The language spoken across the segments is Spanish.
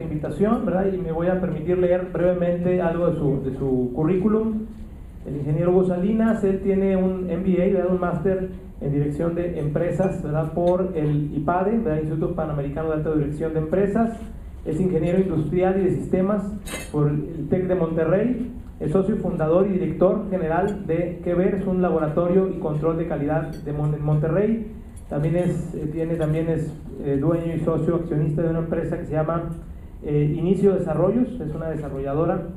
Invitación, ¿verdad? Y me voy a permitir leer brevemente algo de su currículum. El ingeniero Hugo Salinas, él tiene un MBA, ¿verdad? Un máster en dirección de empresas, ¿verdad? Por el IPADE, ¿verdad? Instituto Panamericano de Alta Dirección de Empresas. Es ingeniero industrial y de sistemas por el TEC de Monterrey. Es socio fundador y director general de QVER, es un laboratorio y control de calidad de Monterrey. También es dueño y socio accionista de una empresa que se llama Inicio Desarrollos, es una desarrolladora.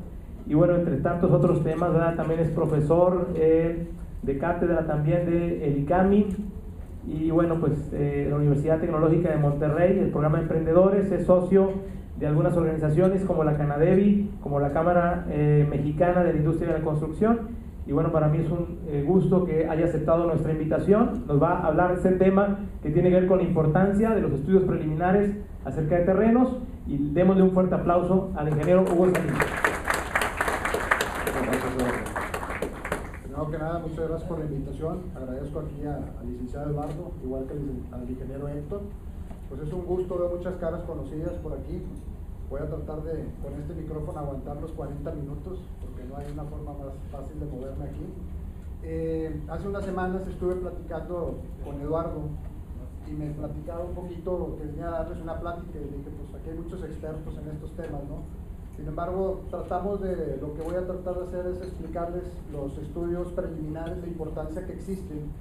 Y bueno, entre tantos otros temas, ¿verdad? También es profesor de cátedra también de el ICAMI. Y bueno, pues la Universidad Tecnológica de Monterrey, el programa de emprendedores, es socio de algunas organizaciones como la Canadevi, como la Cámara Mexicana de la Industria de la Construcción. Y bueno, para mí es un gusto que haya aceptado nuestra invitación. Nos va a hablar de este tema que tiene que ver con la importancia de los estudios preliminares acerca de terrenos. Y démosle un fuerte aplauso al ingeniero Hugo Salinas. Primero que nada, muchas gracias por la invitación. Agradezco aquí al licenciado Eduardo, igual que al ingeniero Héctor. Pues es un gusto ver muchas caras conocidas por aquí. Voy a tratar de, con este micrófono, aguantar los 40 minutos, porque no hay una forma más fácil de moverme aquí. Hace unas semanas estuve platicando con Eduardo y me platicaba un poquito, que venía a darles una plática y dije, pues aquí hay muchos expertos en estos temas, ¿no? Sin embargo, lo que voy a tratar de hacer es explicarles los estudios preliminares de importancia que existen.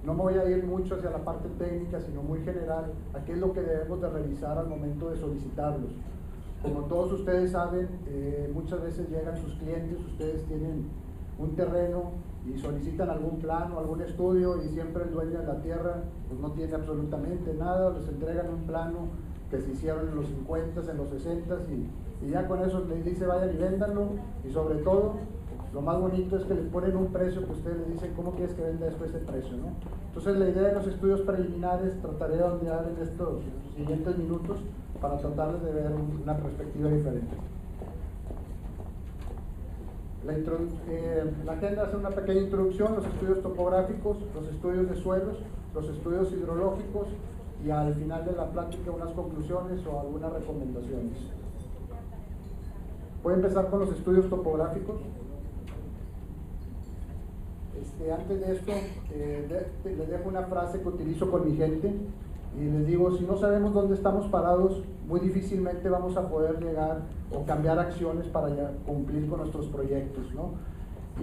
No me voy a ir mucho hacia la parte técnica, sino muy general, a qué es lo que debemos de revisar al momento de solicitarlos. Como todos ustedes saben, muchas veces llegan sus clientes, ustedes tienen un terreno y solicitan algún plano, algún estudio, y siempre el dueño de la tierra pues no tiene absolutamente nada, les entregan un plano que se hicieron en los 50, en los 60 y ya con eso les dice vayan y véndanlo, y sobre todo lo más bonito es que les ponen un precio que ustedes les dicen cómo quieres que venda esto a ese precio, ¿no? Entonces la idea de los estudios preliminares trataré de ondear en estos siguientes minutos para tratarles de ver una perspectiva diferente. La agenda hace una pequeña introducción, los estudios topográficos, los estudios de suelos, los estudios hidrológicos y al final de la plática unas conclusiones o algunas recomendaciones. Voy a empezar con los estudios topográficos. Antes de esto, les dejo una frase que utilizo con mi gente y les digo, si no sabemos dónde estamos parados, muy difícilmente vamos a poder llegar o cambiar acciones para cumplir con nuestros proyectos, ¿no?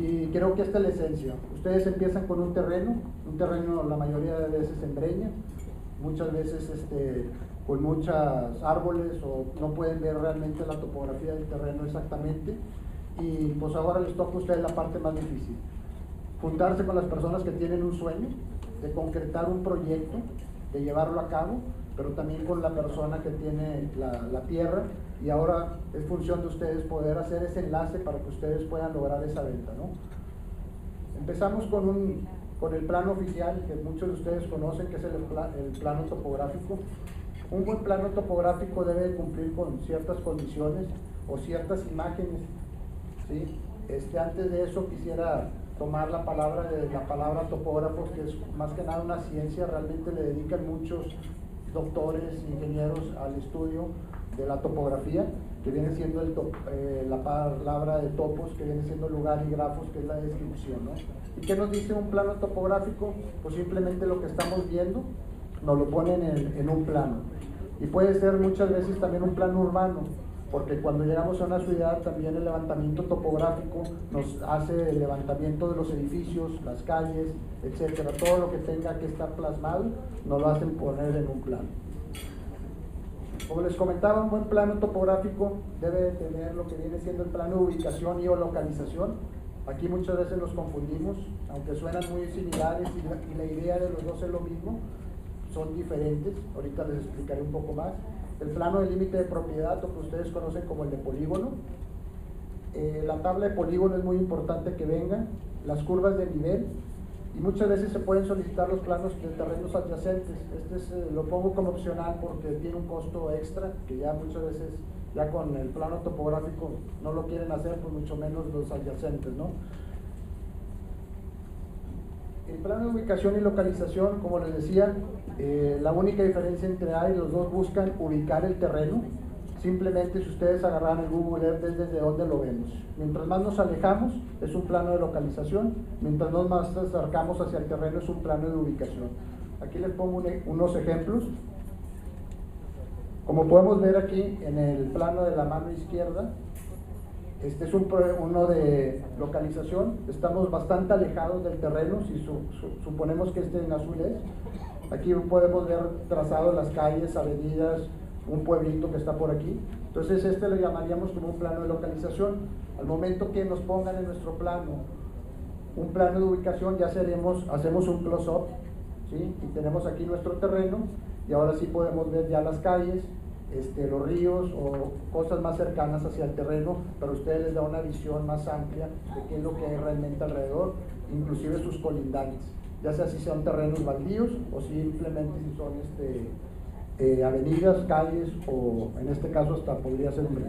Y creo que esta es la esencia. Ustedes empiezan con un terreno la mayoría de veces en breña, muchas veces con muchos árboles o no pueden ver realmente la topografía del terreno exactamente, y pues ahora les toca a ustedes la parte más difícil. Juntarse con las personas que tienen un sueño de concretar un proyecto, de llevarlo a cabo, pero también con la persona que tiene la tierra, y ahora es función de ustedes poder hacer ese enlace para que ustedes puedan lograr esa venta, ¿no? Empezamos con el plano oficial, que muchos de ustedes conocen, que es el plano topográfico. Un buen plano topográfico debe cumplir con ciertas condiciones o ciertas imágenes, ¿sí? Antes de eso quisiera tomar la palabra topógrafo, que es más que nada una ciencia. Realmente le dedican muchos doctores, ingenieros al estudio de la topografía, que viene siendo la palabra de topos, que viene siendo lugar, y grafos, que es la descripción, ¿no? ¿Y qué nos dice un plano topográfico? Pues simplemente lo que estamos viendo nos lo ponen en un plano, y puede ser muchas veces también un plano urbano, porque cuando llegamos a una ciudad también el levantamiento topográfico nos hace el levantamiento de los edificios, las calles, etcétera. Todo lo que tenga que estar plasmado nos lo hacen poner en un plano. Como les comentaba, un buen plano topográfico debe tener lo que viene siendo el plano de ubicación y o localización. Aquí muchas veces nos confundimos, aunque suenan muy similares y la idea de los dos es lo mismo, son diferentes. Ahorita les explicaré un poco más. El plano de límite de propiedad, lo que ustedes conocen como el de polígono. La tabla de polígono es muy importante que venga, las curvas de nivel, y muchas veces se pueden solicitar los planos de terrenos adyacentes. Lo pongo como opcional porque tiene un costo extra, que ya muchas veces ya con el plano topográfico no lo quieren hacer, pues mucho menos los adyacentes, ¿no? El plano de ubicación y localización, como les decía, la única diferencia entre A y los dos buscan ubicar el terreno, simplemente si ustedes agarran el Google Earth desde donde lo vemos. Mientras más nos alejamos es un plano de localización, mientras más nos acercamos hacia el terreno es un plano de ubicación. Aquí les pongo unos ejemplos. Como podemos ver aquí en el plano de la mano izquierda, este es uno de localización. Estamos bastante alejados del terreno, si suponemos que este en azul es. Aquí podemos ver trazados las calles, avenidas, un pueblito que está por aquí. Entonces este le llamaríamos como un plano de localización. Al momento que nos pongan en nuestro plano un plano de ubicación, ya hacemos un close-up, ¿sí? Y tenemos aquí nuestro terreno, y ahora sí podemos ver ya las calles, los ríos o cosas más cercanas hacia el terreno, pero a ustedes les da una visión más amplia de qué es lo que hay realmente alrededor, inclusive sus colindantes, ya sea si son terrenos baldíos o simplemente si son avenidas, calles, o en este caso hasta podría ser un río.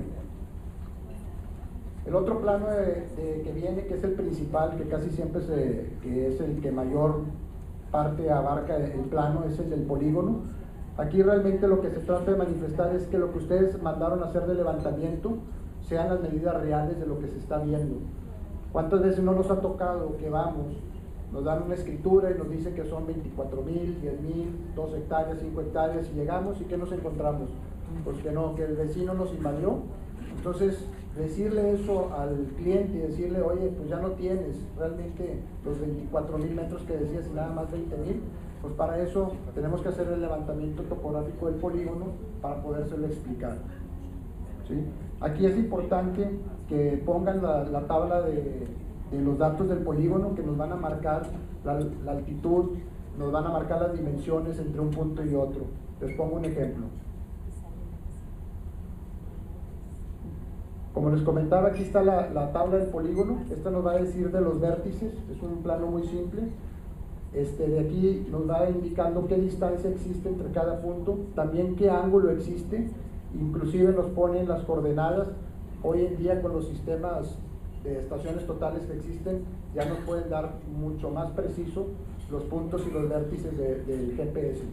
El otro plano que viene, que es el principal, que casi siempre que es el que mayor parte abarca el plano, es el del polígono. Aquí realmente lo que se trata de manifestar es que lo que ustedes mandaron a hacer de levantamiento sean las medidas reales de lo que se está viendo. ¿Cuántas veces no nos ha tocado que vamos, nos dan una escritura y nos dice que son 24,000, 10,000, 2 hectáreas, 5 hectáreas, y llegamos y ¿qué nos encontramos? Pues que no, que el vecino nos invadió? Entonces, decirle eso al cliente y decirle, oye, pues ya no tienes realmente los 24,000 metros que decías y nada más 20,000, pues para eso tenemos que hacer el levantamiento topográfico del polígono para podérselo explicar, ¿sí? Aquí es importante que pongan la tabla de los datos del polígono, que nos van a marcar la altitud, nos van a marcar las dimensiones entre un punto y otro. Les pongo un ejemplo. Como les comentaba, aquí está la tabla del polígono. Esta nos va a decir de los vértices, es un plano muy simple. De aquí nos va indicando qué distancia existe entre cada punto, también qué ángulo existe, inclusive nos ponen las coordenadas. Hoy en día con los sistemas de estaciones totales que existen, ya nos pueden dar mucho más preciso los puntos y los vértices del GPS.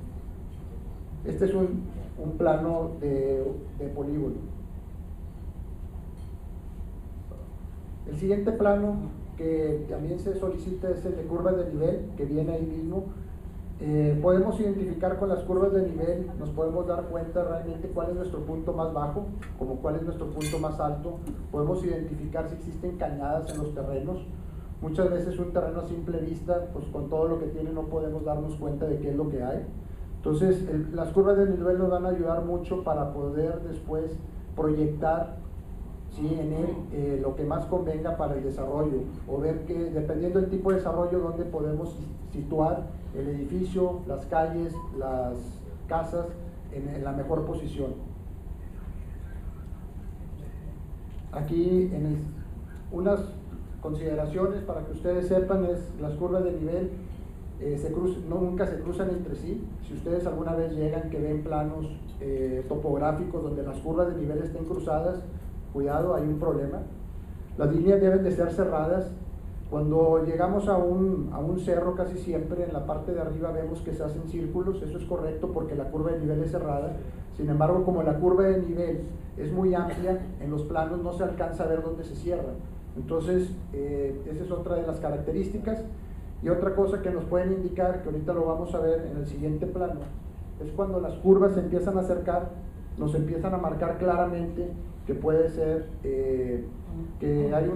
Este es un plano de polígono. El siguiente plano que también se solicita es el de curvas de nivel, que viene ahí mismo. Podemos identificar con las curvas de nivel, nos podemos dar cuenta realmente cuál es nuestro punto más bajo, como cuál es nuestro punto más alto. Podemos identificar si existen cañadas en los terrenos. Muchas veces un terreno a simple vista, pues con todo lo que tiene no podemos darnos cuenta de qué es lo que hay. Entonces las curvas de nivel nos van a ayudar mucho para poder después proyectar, ¿sí?, en él lo que más convenga para el desarrollo, o ver que dependiendo del tipo de desarrollo donde podemos situar el edificio, las calles, las casas en la mejor posición. Aquí unas consideraciones para que ustedes sepan es las curvas de nivel nunca se cruzan entre sí. Si ustedes alguna vez llegan que ven planos topográficos donde las curvas de nivel estén cruzadas, cuidado, hay un problema. Las líneas deben de ser cerradas. Cuando llegamos a un cerro, casi siempre en la parte de arriba vemos que se hacen círculos. Eso es correcto porque la curva de nivel es cerrada. Sin embargo, como la curva de nivel es muy amplia, en los planos no se alcanza a ver dónde se cierra. Entonces, esa es otra de las características. Y otra cosa que nos pueden indicar, que ahorita lo vamos a ver en el siguiente plano, es cuando las curvas se empiezan a acercar, nos empiezan a marcar claramente que puede ser que hay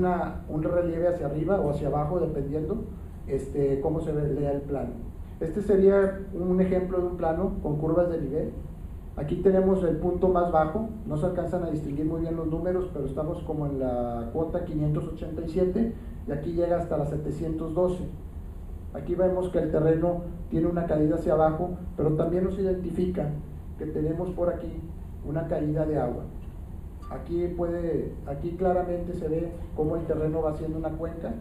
un relieve hacia arriba o hacia abajo, dependiendo cómo se lea el plano. Este sería un ejemplo de un plano con curvas de nivel. Aquí tenemos el punto más bajo, no se alcanzan a distinguir muy bien los números, pero estamos como en la cuota 587 y aquí llega hasta la 712. Aquí vemos que el terreno tiene una caída hacia abajo, pero también nos identifica que tenemos por aquí una caída de agua. Aquí claramente se ve cómo el terreno va haciendo una cuenca.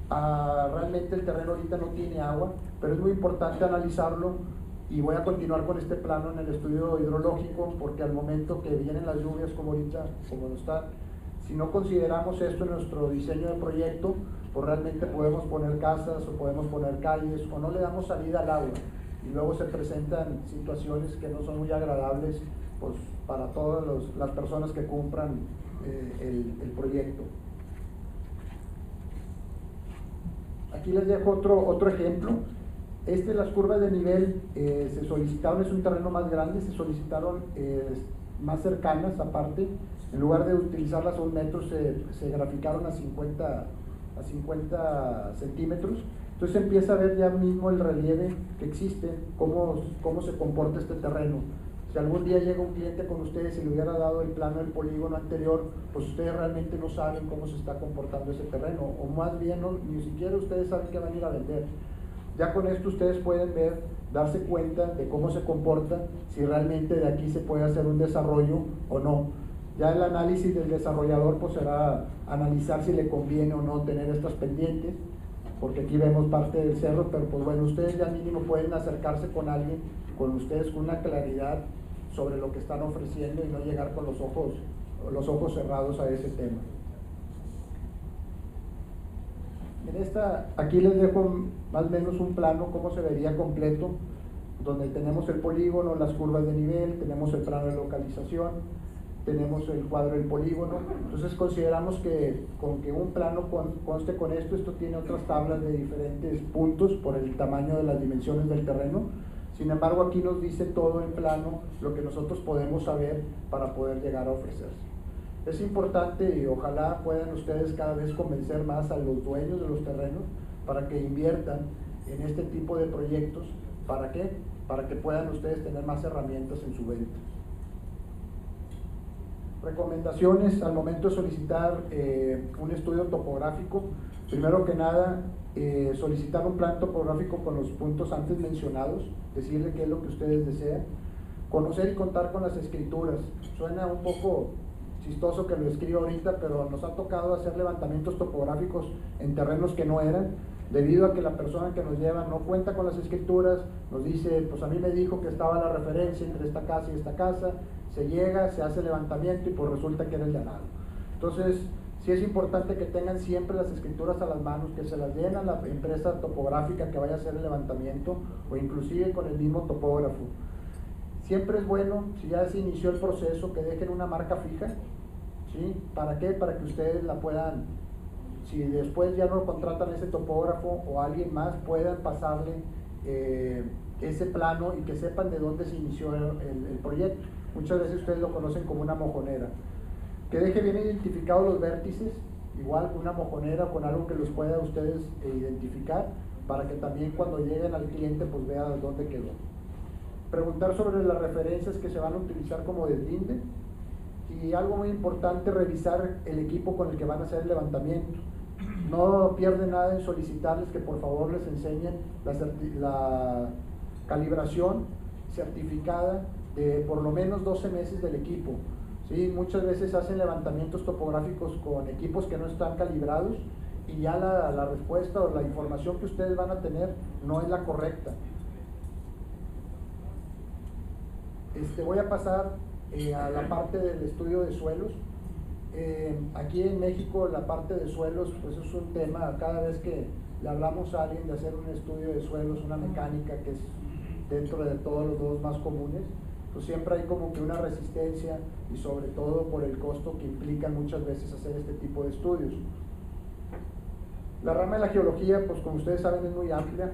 Realmente el terreno ahorita no tiene agua, pero es muy importante analizarlo, y voy a continuar con este plano en el estudio hidrológico, porque al momento que vienen las lluvias como ahorita, como no están, si no consideramos esto en nuestro diseño de proyecto, pues realmente podemos poner casas o podemos poner calles o no le damos salida al agua, y luego se presentan situaciones que no son muy agradables pues, para todas las personas que cumplan el proyecto. Aquí les dejo otro ejemplo. Las curvas de nivel se solicitaron, es un terreno más grande, se solicitaron más cercanas aparte. En lugar de utilizarlas a 1 metro, se graficaron a 50 centímetros. Entonces se empieza a ver ya mismo el relieve que existe, cómo se comporta este terreno. Si algún día llega un cliente con ustedes y le hubiera dado el plano del polígono anterior, pues ustedes realmente no saben cómo se está comportando ese terreno, o más bien ni siquiera ustedes saben que van a ir a vender. Ya con esto ustedes pueden darse cuenta de cómo se comporta, si realmente de aquí se puede hacer un desarrollo o no. Ya el análisis del desarrollador pues será analizar si le conviene o no tener estas pendientes, porque aquí vemos parte del cerro, pero pues bueno, ustedes ya mínimo pueden acercarse con alguien, con ustedes con una claridad sobre lo que están ofreciendo y no llegar con los ojos cerrados a ese tema. Aquí les dejo más o menos un plano, cómo se vería completo, donde tenemos el polígono, las curvas de nivel, tenemos el plano de localización, tenemos el cuadro del polígono. Entonces consideramos que con que un plano conste con esto tiene otras tablas de diferentes puntos por el tamaño de las dimensiones del terreno. Sin embargo, aquí nos dice todo en plano lo que nosotros podemos saber para poder llegar a ofrecerse. Es importante y ojalá puedan ustedes cada vez convencer más a los dueños de los terrenos para que inviertan en este tipo de proyectos. ¿Para qué? Para que puedan ustedes tener más herramientas en su venta. Recomendaciones al momento de solicitar un estudio topográfico. Primero que nada, solicitar un plan topográfico con los puntos antes mencionados, decirle qué es lo que ustedes desean. Conocer y contar con las escrituras. Suena un poco chistoso que lo escribo ahorita, pero nos ha tocado hacer levantamientos topográficos en terrenos que no eran, debido a que la persona que nos lleva no cuenta con las escrituras, nos dice, pues a mí me dijo que estaba la referencia entre esta casa y esta casa, se llega, se hace el levantamiento y pues resulta que era el de al lado. Entonces, sí es importante que tengan siempre las escrituras a las manos, que se las den a la empresa topográfica que vaya a hacer el levantamiento, o inclusive con el mismo topógrafo. Siempre es bueno, si ya se inició el proceso, que dejen una marca fija. ¿Sí? ¿Para qué? Para que ustedes la puedan, si después ya no contratan ese topógrafo o alguien más, puedan pasarle ese plano y que sepan de dónde se inició el proyecto. Muchas veces ustedes lo conocen como una mojonera. Que deje bien identificados los vértices, igual con una mojonera o con algo que los pueda ustedes identificar, para que también cuando lleguen al cliente pues vean dónde quedó. Preguntar sobre las referencias que se van a utilizar como deslinde. Y algo muy importante, revisar el equipo con el que van a hacer el levantamiento. No pierden nada en solicitarles que por favor les enseñen la calibración certificada de por lo menos 12 meses del equipo. ¿Sí? Muchas veces hacen levantamientos topográficos con equipos que no están calibrados y ya la respuesta o la información que ustedes van a tener no es la correcta. Voy a pasar a la parte del estudio de suelos. Aquí en México la parte de suelos pues es un tema, cada vez que le hablamos a alguien de hacer un estudio de suelos, una mecánica que es dentro de todos los dos más comunes, pues siempre hay como que una resistencia y sobre todo por el costo que implica muchas veces hacer este tipo de estudios. La rama de la geología, pues como ustedes saben, es muy amplia,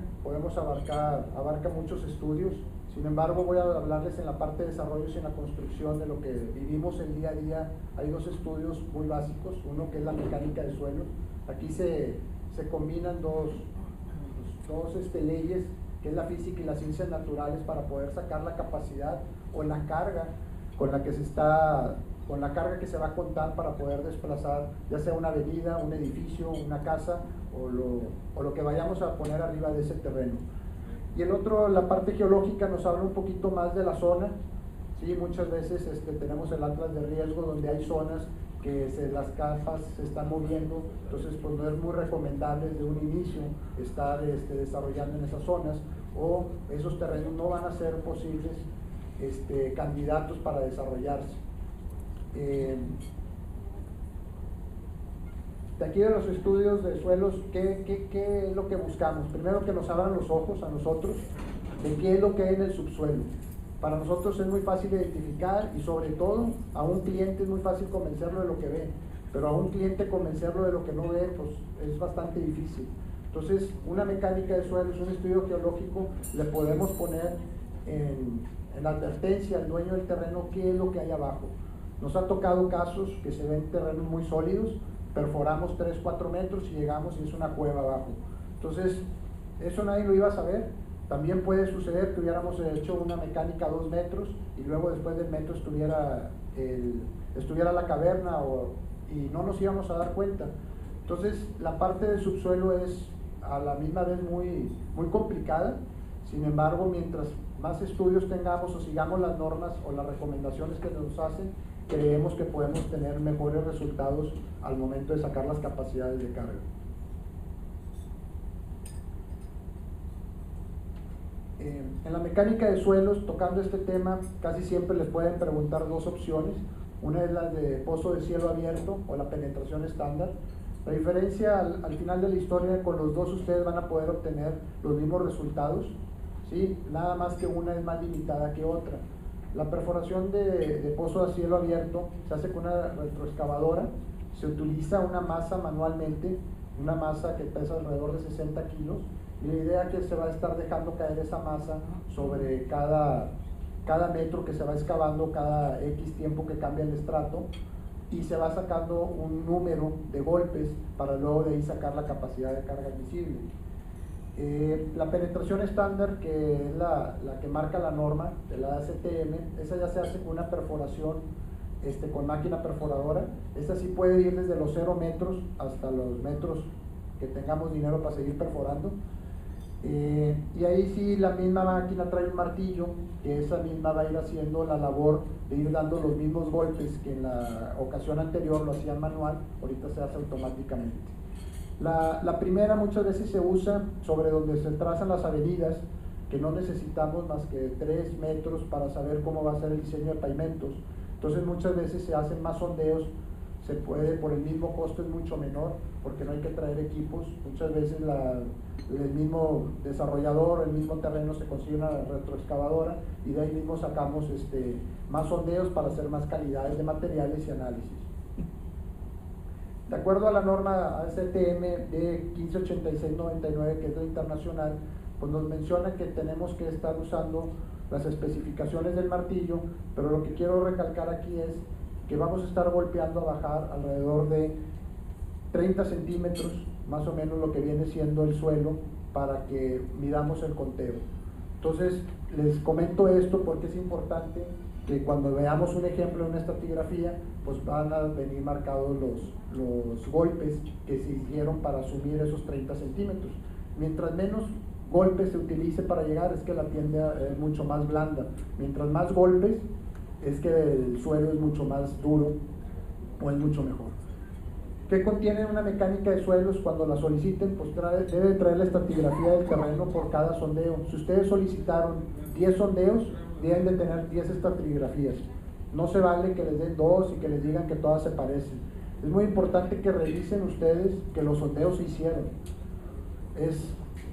abarca muchos estudios. Sin embargo, voy a hablarles en la parte de desarrollos y en la construcción de lo que vivimos el día a día. Hay dos estudios muy básicos, uno que es la mecánica de suelos. Aquí se combinan dos leyes, que es la física y las ciencias naturales, para poder sacar la capacidad o la carga con la carga que se va a contar para poder desplazar ya sea una avenida, un edificio, una casa o lo que vayamos a poner arriba de ese terreno. Y el otro, la parte geológica, nos habla un poquito más de la zona. ¿Sí? Muchas veces tenemos el atlas de riesgo donde hay zonas que las capas se están moviendo, entonces pues no es muy recomendable desde un inicio estar desarrollando en esas zonas, o esos terrenos no van a ser posibles candidatos para desarrollarse. De aquí de los estudios de suelos, ¿qué es lo que buscamos? Primero, que nos abran los ojos a nosotros de qué es lo que hay en el subsuelo. para nosotros es muy fácil identificar y sobre todo a un cliente es muy fácil convencerlo de lo que ve, pero a un cliente convencerlo de lo que no ve pues es bastante difícil. Entonces una mecánica de suelos, un estudio geológico, le podemos poner en la advertencia al dueño del terreno qué es lo que hay abajo. Nos ha tocado casos que se ven terrenos muy sólidos, perforamos 3-4 metros y llegamos y es una cueva abajo. Entonces eso nadie lo iba a saber. También puede suceder que hubiéramos hecho una mecánica a 2 metros y luego después del metro estuviera la caverna y no nos íbamos a dar cuenta. Entonces la parte del subsuelo es a la misma vez muy complicada. Sin embargo, mientras más estudios tengamos o sigamos las normas o las recomendaciones que nos hacen, creemos que podemos tener mejores resultados al momento de sacar las capacidades de carga. En la mecánica de suelos, tocando este tema, casi siempre les pueden preguntar dos opciones. Una es la de pozo de cielo abierto o la penetración estándar. La diferencia al final de la historia, con los dos ustedes van a poder obtener los mismos resultados, ¿sí? Nada más que una es más limitada que otra. La perforación de pozo a cielo abierto se hace con una retroexcavadora, se utiliza una masa manualmente, una masa que pesa alrededor de 60 kilos, y la idea es que se va a estar dejando caer esa masa sobre cada metro que se va excavando, cada X tiempo que cambia el estrato, y se va sacando un número de golpes para luego de ahí sacar la capacidad de carga admisible. La penetración estándar, que es la que marca la norma de la ASTM, esa ya se hace con una perforación con máquina perforadora. Esta sí puede ir desde los 0 metros hasta los metros que tengamos dinero para seguir perforando. Y ahí sí la misma máquina trae un martillo, que esa misma va a ir haciendo la labor de ir dando los mismos golpes que en la ocasión anterior lo hacían manual, ahorita se hace automáticamente. La primera muchas veces se usa sobre donde se trazan las avenidas, que no necesitamos más que 3 metros para saber cómo va a ser el diseño de pavimentos. Entonces muchas veces se hacen más sondeos, se puede, por el mismo costo es mucho menor, porque no hay que traer equipos. Muchas veces el mismo desarrollador, el mismo terreno se consigue una retroexcavadora y de ahí mismo sacamos más sondeos para hacer más calidades de materiales y análisis. De acuerdo a la norma ASTM de 1586-99, que es la internacional, pues nos menciona que tenemos que estar usando las especificaciones del martillo, pero lo que quiero recalcar aquí es que vamos a estar golpeando a bajar alrededor de 30 centímetros, más o menos lo que viene siendo el suelo, para que midamos el conteo. Entonces, les comento esto porque es importante que cuando veamos un ejemplo de una estratigrafía, pues van a venir marcados los golpes que se hicieron para asumir esos 30 centímetros. Mientras menos golpes se utilice para llegar, es que la tienda es mucho más blanda. Mientras más golpes, es que el suelo es mucho más duro o es mucho mejor. ¿Qué contiene una mecánica de suelos? Cuando la soliciten, pues debe traer la estratigrafía del terreno por cada sondeo. Si ustedes solicitaron 10 sondeos, deben de tener 10 estratigrafías. No se vale que les den 2 y que les digan que todas se parecen. Es muy importante que revisen ustedes que los sondeos se hicieron.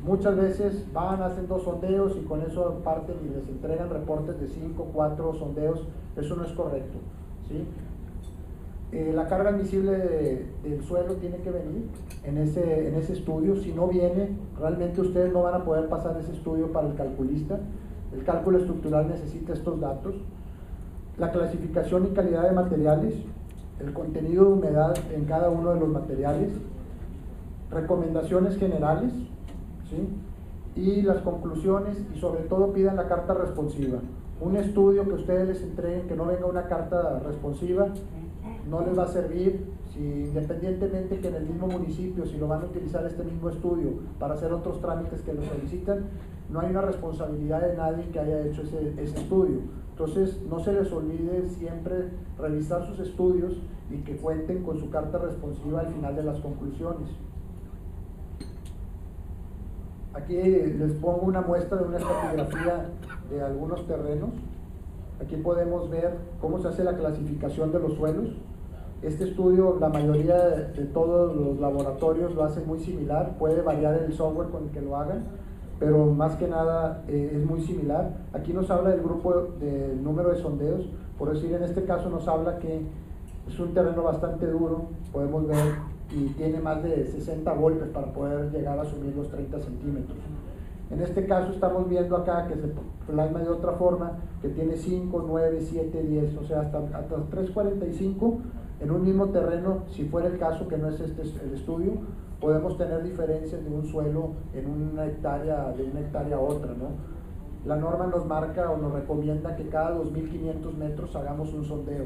Muchas veces van, hacen 2 sondeos y con eso parten y les entregan reportes de 5, 4 sondeos. Eso no es correcto, ¿sí? La carga admisible del suelo tiene que venir en ese estudio. Si no viene, realmente ustedes no van a poder pasar ese estudio para el calculista. El cálculo estructural necesita estos datos. La clasificación y calidad de materiales, el contenido de humedad en cada uno de los materiales, recomendaciones generales, ¿sí? Y las conclusiones, y sobre todo pidan la carta responsiva. Un estudio que ustedes les entreguen que no venga una carta responsiva no les va a servir. Si independientemente que en el mismo municipio, si lo van a utilizar este mismo estudio para hacer otros trámites que lo solicitan, no hay una responsabilidad de nadie que haya hecho ese estudio. Entonces no se les olvide siempre revisar sus estudios y que cuenten con su carta responsiva al final de las conclusiones. Aquí les pongo una muestra de una estratigrafía de algunos terrenos. Aquí podemos ver cómo se hace la clasificación de los suelos. Este estudio, la mayoría de todos los laboratorios lo hacen muy similar, puede variar el software con el que lo hagan, pero más que nada es muy similar. Aquí nos habla del grupo, del número de sondeos, por decir, en este caso nos habla que es un terreno bastante duro, podemos ver, y tiene más de 60 golpes para poder llegar a subir los 30 centímetros. En este caso estamos viendo acá que se plasma de otra forma, que tiene 5, 9, 7, 10, o sea, hasta 3.45 en un mismo terreno. Si fuera el caso, que no es este el estudio, podemos tener diferencias de un suelo en una hectárea, de una hectárea a otra, ¿no? La norma nos marca o nos recomienda que cada 2.500 metros hagamos un sondeo.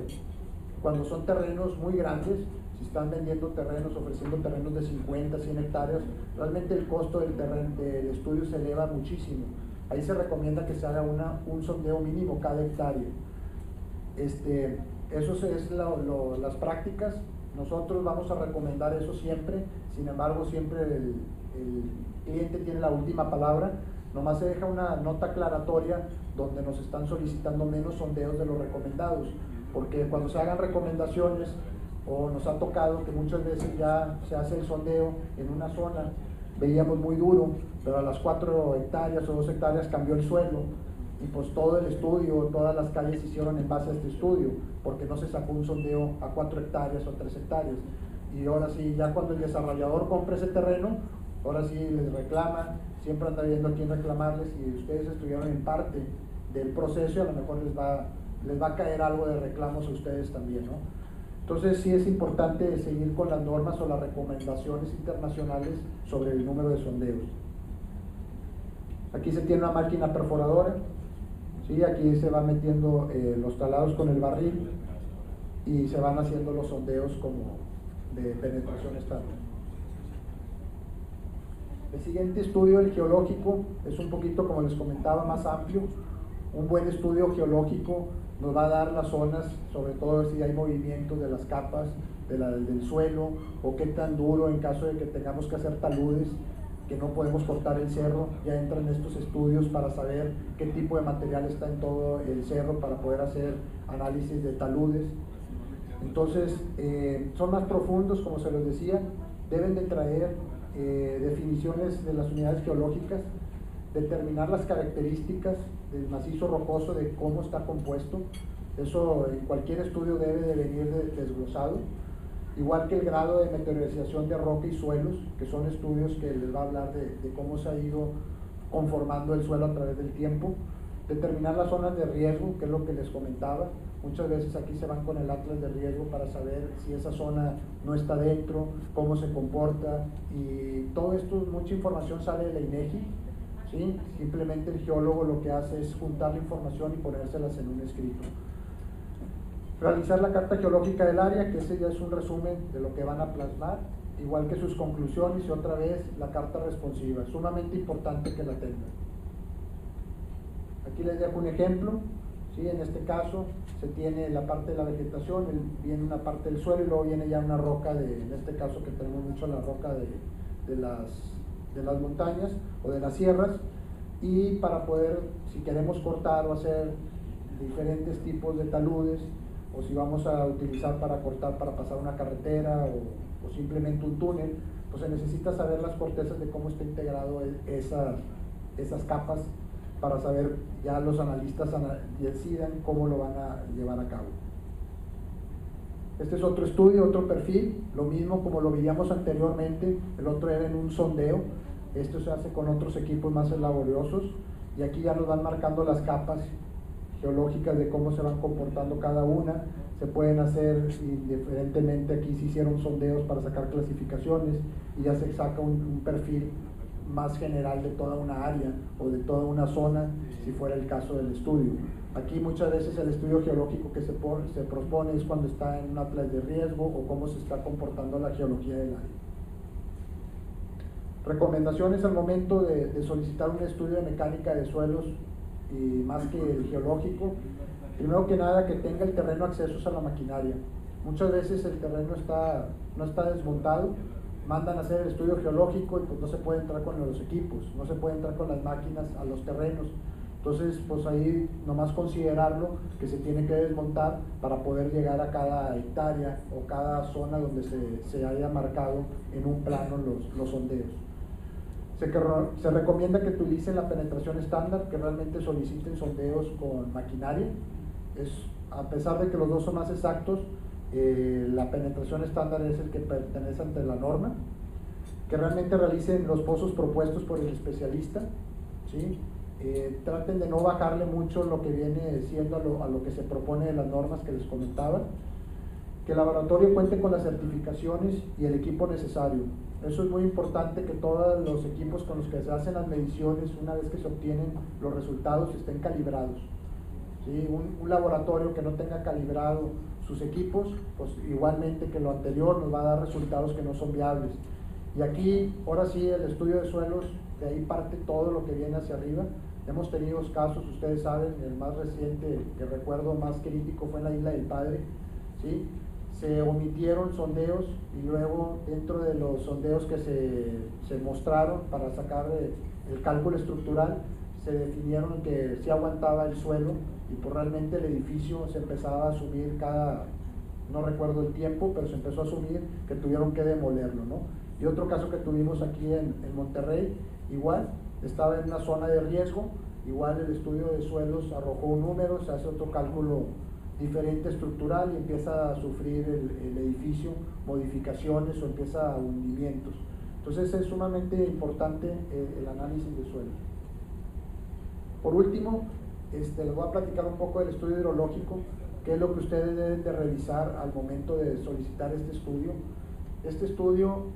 Cuando son terrenos muy grandes, si están vendiendo terrenos, ofreciendo terrenos de 50, 100 hectáreas, realmente el costo del terreno, del estudio se eleva muchísimo. Ahí se recomienda que se haga un sondeo mínimo cada hectárea. Eso es las prácticas. Nosotros vamos a recomendar eso siempre, sin embargo siempre el cliente tiene la última palabra. Nomás se deja una nota aclaratoria donde nos están solicitando menos sondeos de los recomendados, porque cuando se hagan recomendaciones, o nos ha tocado que muchas veces ya se hace el sondeo en una zona, veíamos muy duro, pero a las 4 hectáreas o 2 hectáreas cambió el suelo, y pues todo el estudio, todas las calles se hicieron en base a este estudio, porque no se sacó un sondeo a 4 hectáreas o 3 hectáreas. Y ahora sí, ya cuando el desarrollador compre ese terreno, ahora sí les reclama, siempre anda viendo a quién reclamarles, y ustedes estuvieron en parte del proceso y a lo mejor les va a caer algo de reclamos a ustedes también, ¿no? Entonces sí es importante seguir con las normas o las recomendaciones internacionales sobre el número de sondeos. Aquí se tiene una máquina perforadora, ¿sí? Aquí se van metiendo los talados con el barril y se van haciendo los sondeos como de penetración estándar. El siguiente estudio, el geológico, es un poquito, como les comentaba, más amplio. Un buen estudio geológico nos va a dar las zonas, sobre todo si hay movimientos de las capas del suelo, o qué tan duro en caso de que tengamos que hacer taludes, que no podemos cortar el cerro. Ya entran estos estudios para saber qué tipo de material está en todo el cerro para poder hacer análisis de taludes. Entonces son más profundos, como se los decía, deben de traer definiciones de las unidades geológicas, determinar las características del macizo rocoso, de cómo está compuesto. Eso en cualquier estudio debe de venir desglosado, igual que el grado de meteorización de roca y suelos, que son estudios que les va a hablar de cómo se ha ido conformando el suelo a través del tiempo. Determinar las zonas de riesgo, que es lo que les comentaba. Muchas veces aquí se van con el atlas de riesgo para saber si esa zona no está dentro, cómo se comporta, y todo esto, mucha información sale de la INEGI, ¿sí? Simplemente el geólogo lo que hace es juntar la información y ponérselas en un escrito. Realizar la carta geológica del área, que ese ya es un resumen de lo que van a plasmar, igual que sus conclusiones, y otra vez la carta responsiva, sumamente importante que la tengan. Aquí les dejo un ejemplo, ¿sí? En este caso se tiene la parte de la vegetación, viene una parte del suelo y luego viene ya una roca, en este caso que tenemos mucho la roca de las montañas o de las sierras, y para poder, si queremos cortar o hacer diferentes tipos de taludes, o si vamos a utilizar para cortar para pasar una carretera o simplemente un túnel, pues se necesita saber las cortezas de cómo está integrado esas capas, para saber, ya los analistas decidan cómo lo van a llevar a cabo. Este es otro estudio, otro perfil, lo mismo como lo veíamos anteriormente. El otro era en un sondeo, esto se hace con otros equipos más laboriosos, y aquí ya nos van marcando las capas geológicas de cómo se van comportando cada una. Se pueden hacer indiferentemente, aquí se hicieron sondeos para sacar clasificaciones y ya se saca un perfil más general de toda una área o de toda una zona, si fuera el caso del estudio. Aquí muchas veces el estudio geológico que se propone es cuando está en un atlas de riesgo o cómo se está comportando la geología del área. Recomendaciones al momento de solicitar un estudio de mecánica de suelos, y más que el geológico. Primero que nada, que tenga el terreno accesos a la maquinaria. Muchas veces el terreno no está desmontado, mandan a hacer el estudio geológico y pues no se puede entrar con los equipos, no se puede entrar con las máquinas a los terrenos. Entonces, pues ahí nomás considerarlo, que se tiene que desmontar para poder llegar a cada hectárea o cada zona donde se haya marcado en un plano los sondeos. Se recomienda que utilicen la penetración estándar, que realmente soliciten sondeos con maquinaria. A pesar de que los dos son más exactos, la penetración estándar es el que pertenece ante la norma. Que realmente realicen los pozos propuestos por el especialista, ¿sí? Traten de no bajarle mucho lo que viene siendo a lo que se propone de las normas que les comentaba. Que el laboratorio cuente con las certificaciones y el equipo necesario. Eso es muy importante, que todos los equipos con los que se hacen las mediciones, una vez que se obtienen los resultados, estén calibrados, ¿sí? Un laboratorio que no tenga calibrado sus equipos, pues igualmente que lo anterior nos va a dar resultados que no son viables. Y aquí, ahora sí, el estudio de suelos, de ahí parte todo lo que viene hacia arriba. Hemos tenido casos, ustedes saben, el más reciente que recuerdo más crítico fue en la Isla del Padre, ¿sí? Se omitieron sondeos y luego dentro de los sondeos que se mostraron para sacar el cálculo estructural, se definieron que sí aguantaba el suelo y pues realmente el edificio se empezaba a asumir no recuerdo el tiempo, pero se empezó a asumir que tuvieron que demolerlo, ¿no? Y otro caso que tuvimos aquí en Monterrey, igual, estaba en una zona de riesgo, igual el estudio de suelos arrojó un número, se hace otro cálculo diferente estructural y empieza a sufrir el edificio modificaciones o empieza a hundimientos. Entonces es sumamente importante el análisis de suelos. Por último, les voy a platicar un poco del estudio hidrológico, qué es lo que ustedes deben de revisar al momento de solicitar este estudio. Este estudio,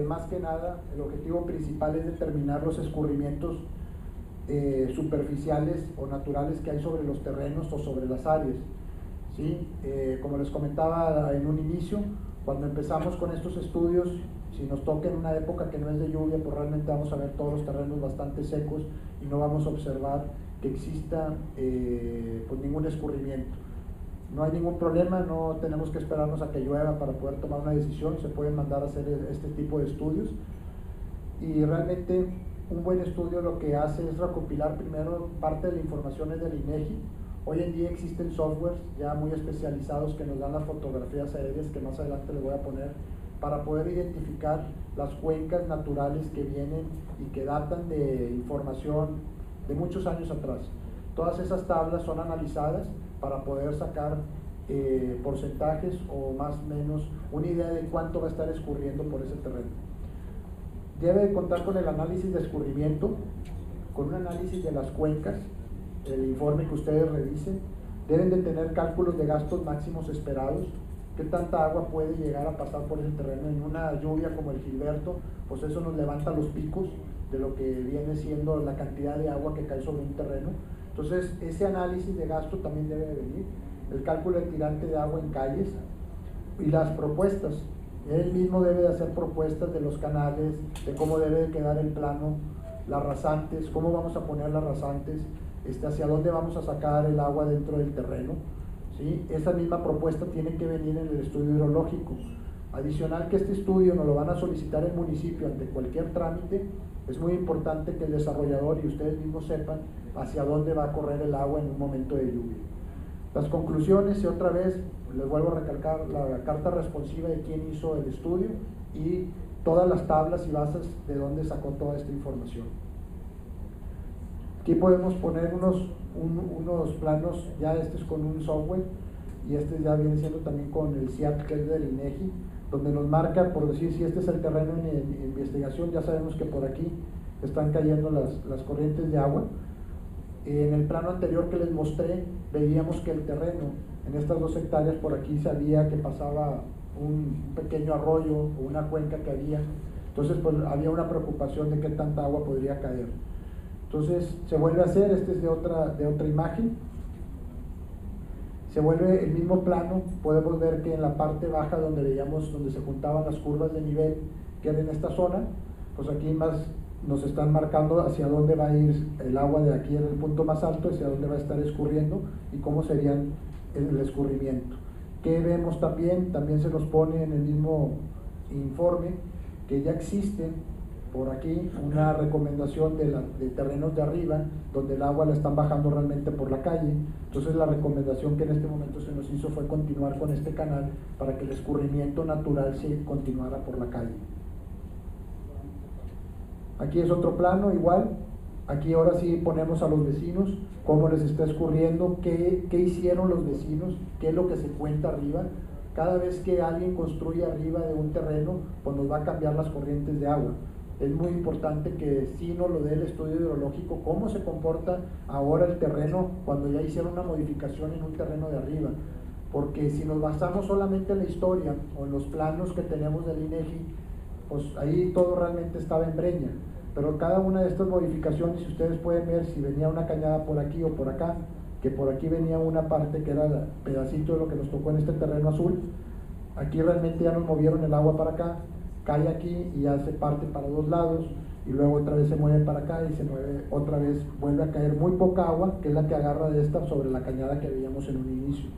más que nada, el objetivo principal es determinar los escurrimientos superficiales o naturales que hay sobre los terrenos o sobre las áreas, ¿sí? Como les comentaba en un inicio, cuando empezamos con estos estudios, si nos toca en una época que no es de lluvia, pues realmente vamos a ver todos los terrenos bastante secos y no vamos a observar que exista pues ningún escurrimiento. No hay ningún problema, no tenemos que esperarnos a que llueva para poder tomar una decisión, se pueden mandar a hacer este tipo de estudios. Y realmente un buen estudio lo que hace es recopilar primero parte de la información del INEGI. Hoy en día existen softwares ya muy especializados que nos dan las fotografías aéreas, que más adelante les voy a poner, para poder identificar las cuencas naturales que vienen y que datan de información de muchos años atrás. Todas esas tablas son analizadas para poder sacar porcentajes o más o menos una idea de cuánto va a estar escurriendo por ese terreno. Debe contar con el análisis de escurrimiento, con un análisis de las cuencas, el informe que ustedes revisen. Deben de tener cálculos de gastos máximos esperados, qué tanta agua puede llegar a pasar por ese terreno. En una lluvia como el Gilberto, pues eso nos levanta los picos de lo que viene siendo la cantidad de agua que cae sobre un terreno. Entonces ese análisis de gasto también debe de venir, el cálculo de tirante de agua en calles y las propuestas. Él mismo debe de hacer propuestas de los canales, de cómo debe de quedar el plano, las rasantes, cómo vamos a poner las rasantes, hacia dónde vamos a sacar el agua dentro del terreno, ¿sí? Esa misma propuesta tiene que venir en el estudio hidrológico. Adicional que este estudio nos lo van a solicitar el municipio ante cualquier trámite, es muy importante que el desarrollador y ustedes mismos sepan hacia dónde va a correr el agua en un momento de lluvia. Las conclusiones, y otra vez les vuelvo a recalcar la carta responsiva de quién hizo el estudio y todas las tablas y bases de dónde sacó toda esta información. Aquí podemos poner unos planos, ya este es con un software y este ya viene siendo también con el CIAT, que es del INEGI, donde nos marca, por decir, si este es el terreno en investigación, ya sabemos que por aquí están cayendo las corrientes de agua. En el plano anterior que les mostré, veíamos que el terreno, en estas 2 hectáreas por aquí sabía que pasaba un pequeño arroyo o una cuenca que había, entonces pues había una preocupación de qué tanta agua podría caer. Entonces se vuelve a hacer, este es de otra imagen, se vuelve el mismo plano, podemos ver que en la parte baja donde veíamos, donde se juntaban las curvas de nivel, que era en esta zona, pues aquí más nos están marcando hacia dónde va a ir el agua de aquí en el punto más alto, hacia dónde va a estar escurriendo y cómo serían el escurrimiento. ¿Qué vemos también? También se nos pone en el mismo informe que ya existen por aquí una recomendación de terrenos de arriba, donde el agua la están bajando realmente por la calle. Entonces la recomendación que en este momento se nos hizo fue continuar con este canal para que el escurrimiento natural se continuara por la calle. Aquí es otro plano igual. Aquí ahora sí ponemos a los vecinos, cómo les está escurriendo, qué hicieron los vecinos, qué es lo que se cuenta arriba. Cada vez que alguien construye arriba de un terreno, pues nos va a cambiar las corrientes de agua. Es muy importante que sí nos lo dé el estudio hidrológico, cómo se comporta ahora el terreno cuando ya hicieron una modificación en un terreno de arriba. Porque si nos basamos solamente en la historia o en los planos que tenemos del INEGI, pues ahí todo realmente estaba en breña. Pero cada una de estas modificaciones, si ustedes pueden ver, si venía una cañada por aquí o por acá, que por aquí venía una parte que era el pedacito de lo que nos tocó en este terreno azul, aquí realmente ya nos movieron el agua para acá, cae aquí y ya se parte para dos lados, y luego otra vez se mueve para acá y se mueve otra vez, vuelve a caer muy poca agua, que es la que agarra de esta sobre la cañada que veíamos en un inicio.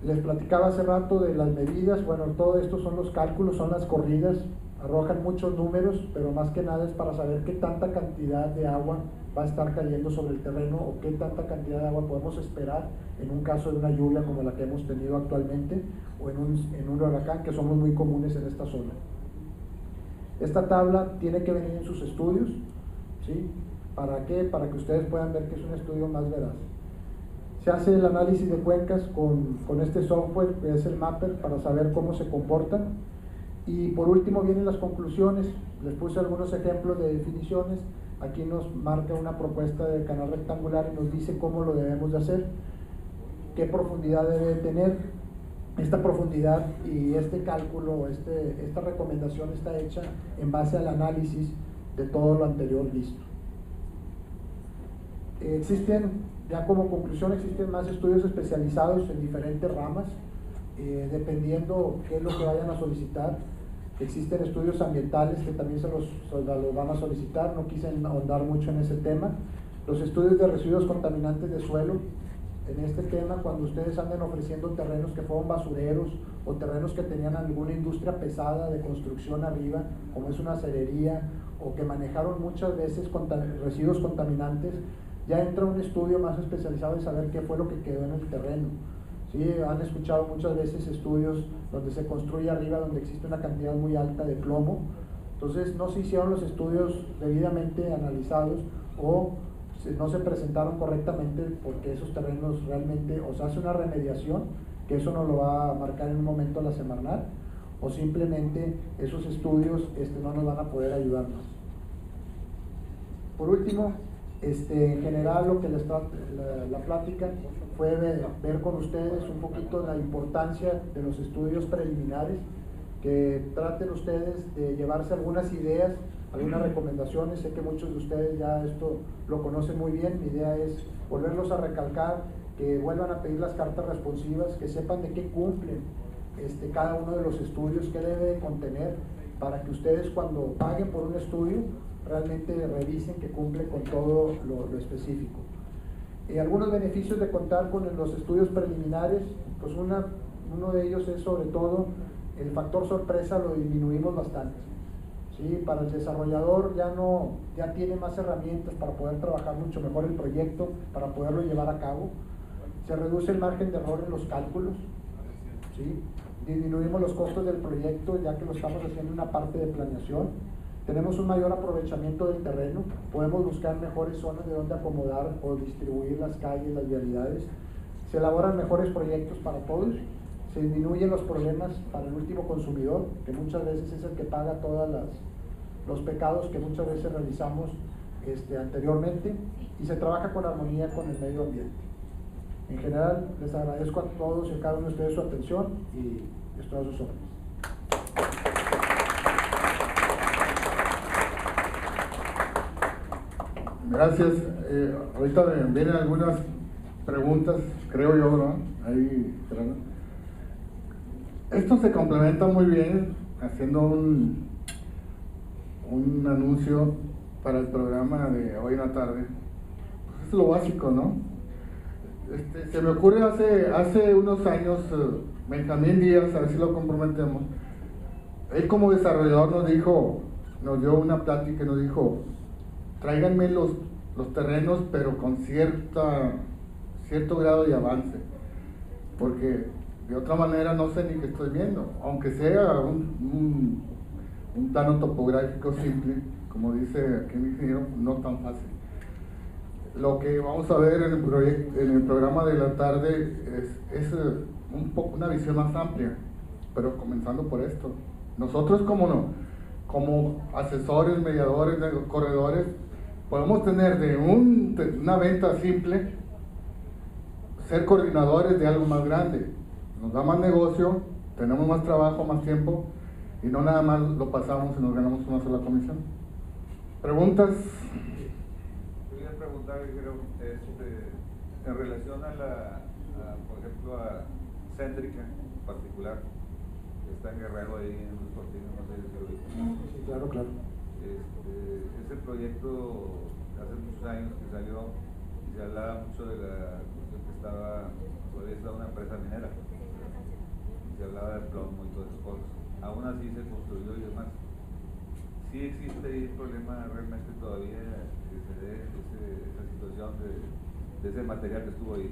Les platicaba hace rato de las medidas. Bueno, todo esto son los cálculos, son las corridas, arrojan muchos números, pero más que nada es para saber qué tanta cantidad de agua va a estar cayendo sobre el terreno o qué tanta cantidad de agua podemos esperar en un caso de una lluvia como la que hemos tenido actualmente o en un huracán, que somos muy comunes en esta zona. Esta tabla tiene que venir en sus estudios, ¿sí? ¿Para qué? Para que ustedes puedan ver que es un estudio más veraz. Se hace el análisis de cuencas con este software que es el Mapper para saber cómo se comportan. Y por último vienen las conclusiones. Les puse algunos ejemplos de definiciones. Aquí nos marca una propuesta de canal rectangular y nos dice cómo lo debemos de hacer, qué profundidad debe de tener. Esta profundidad y este cálculo, esta recomendación está hecha en base al análisis de todo lo anterior visto. Ya como conclusión, existen más estudios especializados en diferentes ramas, dependiendo qué es lo que vayan a solicitar. Existen estudios ambientales que también se los van a solicitar, no quise ahondar mucho en ese tema. Los estudios de residuos contaminantes de suelo, en este tema, cuando ustedes anden ofreciendo terrenos que fueron basureros o terrenos que tenían alguna industria pesada de construcción arriba, como es una acerería, o que manejaron muchas veces residuos contaminantes, ya entra un estudio más especializado en saber qué fue lo que quedó en el terreno. ¿Sí? Han escuchado muchas veces estudios donde se construye arriba, donde existe una cantidad muy alta de plomo. Entonces no se hicieron los estudios debidamente analizados o no se presentaron correctamente, porque esos terrenos realmente o se hace una remediación, que eso nos lo va a marcar en un momento la Semarnat, o simplemente esos estudios no nos van a poder ayudar más. Por último, en general lo que la plática fue ver con ustedes un poquito la importancia de los estudios preliminares, que traten ustedes de llevarse algunas ideas, algunas recomendaciones. Sé que muchos de ustedes ya esto lo conocen muy bien. Mi idea es volverlos a recalcar, que vuelvan a pedir las cartas responsivas, que sepan de qué cumplen cada uno de los estudios, qué debe de contener, para que ustedes cuando paguen por un estudio realmente revisen que cumple con todo lo específico. Algunos beneficios de contar con los estudios preliminares, pues uno de ellos es sobre todo el factor sorpresa, lo disminuimos bastante. ¿Sí? Para el desarrollador ya tiene más herramientas para poder trabajar mucho mejor el proyecto, para poderlo llevar a cabo. Se reduce el margen de error en los cálculos. ¿Sí? Disminuimos los costos del proyecto, ya que lo estamos haciendo en una parte de planeación. Tenemos un mayor aprovechamiento del terreno, podemos buscar mejores zonas de donde acomodar o distribuir las calles, las vialidades. Se elaboran mejores proyectos para todos, se disminuyen los problemas para el último consumidor, que muchas veces es el que paga todos los pecados que muchas veces realizamos anteriormente, y se trabaja con armonía con el medio ambiente. En general, les agradezco a todos y a cada uno de ustedes su atención y estoy a sus órdenes. Gracias. Ahorita me vienen algunas preguntas, creo yo, ¿no? Ahí, esto se complementa muy bien haciendo un anuncio para el programa de hoy en la tarde. Pues es lo básico, ¿no? Se me ocurre hace unos años, Benjamín Díaz, a ver si lo comprometemos. Él como desarrollador nos dio una plática y nos dijo: tráiganme los terrenos, pero con cierto grado de avance, porque de otra manera no sé ni qué estoy viendo, aunque sea un plano topográfico simple, como dice aquí el ingeniero, no tan fácil. Lo que vamos a ver en el programa de la tarde es una visión más amplia, pero comenzando por esto. Nosotros como asesores, mediadores, corredores, podemos tener de una venta simple, ser coordinadores de algo más grande. Nos da más negocio, tenemos más trabajo, más tiempo, y no nada más lo pasamos y nos ganamos una sola comisión. ¿Preguntas? Quería preguntar, en relación por ejemplo, a Céntrica en particular, que está en Guerrero ahí en los cortinos, no sé si lo viste. Sí, claro, claro. Ese proyecto hace muchos años que salió y se hablaba mucho de la cuestión que todavía estaba una empresa minera, se hablaba de plomo y todas esas cosas. Aún así se construyó y demás. ¿Sí existe ahí el problema realmente todavía que se dé esa situación de ese material que estuvo ahí?